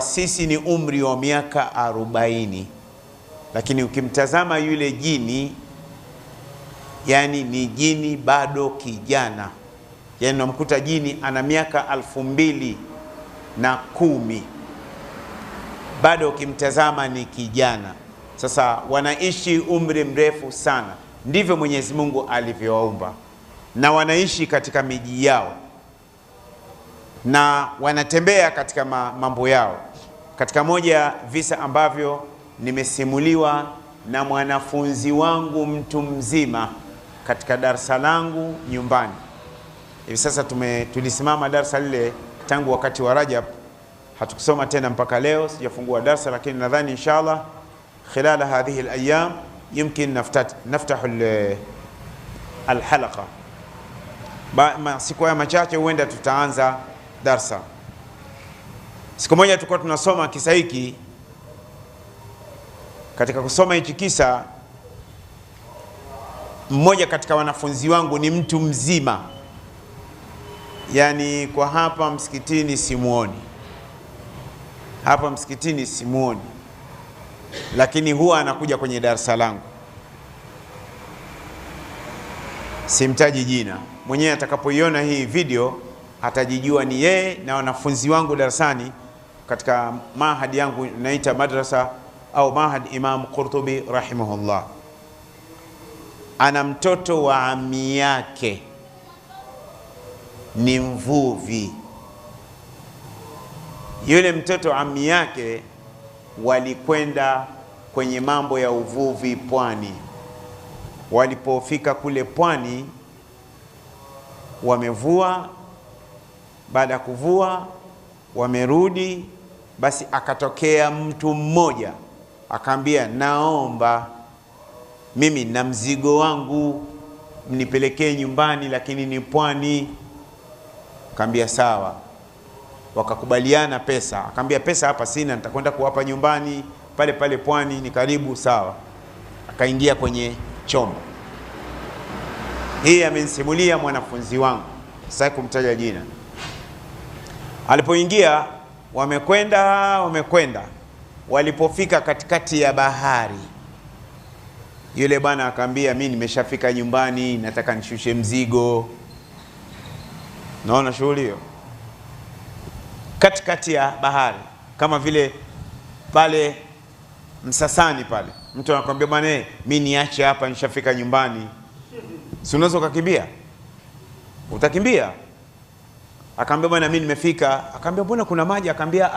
Sisi ni umri wa miaka 40, lakini ukimtazama yule jini, yani ni jini bado kijana. Yani unamkuta jini ana miaka 2010, bado ukimtazama ni kijana. Sasa wanaishi umri mrefu sana, ndivyo Mwenyezi Mungu alivyowaumba, na wanaishi katika miji yao na wanatembea katika mambo yao. Katika moja visa ambavyo nimesimuliwa na mwanafunzi wangu mtu mzima katika darasa langu nyumbani. Hivi sasa tulisimama darasa lile tangu wakati wa Rajab, hatukusoma tena mpaka leo, sijafungua darasa, lakini nadhani inshallah khilala hadhihi alayam yumkin naftahu alhalaqa. Siku ya machache huenda tutaanza darsa. Siku moja tulikuwa tunasoma kisa hiki. Katika kusoma hichi kisa, mmoja katika wanafunzi wangu ni mtu mzima, yani kwa hapa msikitini simuoni, lakini huwa anakuja kwenye darasa langu. Simtaji jina, mwenyewe atakapoiona hii video atajijua ni yeye na wanafunzi wangu darasani katika mahadi yangu naita madrasa au mahad Imam Qurtubi rahimahullah. Ana mtoto wa ami yake ni mvuvi. Yule mtoto wa ami yake walikwenda kwenye mambo ya uvuvi pwani. Walipofika kule pwani, wamevua. Baada ya kuvua wamerudi, basi akatokea mtu mmoja akaambia, naomba mimi na mzigo wangu mnipelekee nyumbani, lakini ni pwani. Akaambia sawa. Wakakubaliana pesa. Akaambia pesa hapa sina, nitakwenda kuwapa nyumbani pale pale pwani, ni karibu. Sawa. Akaingia kwenye chombo. Hii amenisimulia mwanafunzi wangu, sasa kumtaja jina. Alipoingia wamekwenda, walipofika katikati ya bahari, yule bwana akaambia, mimi nimeshafika nyumbani, nataka nishushe mzigo. Naona shughuli hiyo katikati ya bahari, kama vile pale Msasani pale, mtu anakuambia bwana, mimi niache hapa, nishafika nyumbani. Si unaweza ukakimbia? Utakimbia? Akaambia bwana, mimi nimefika. Akaambia mbona kuna maji? Akaambia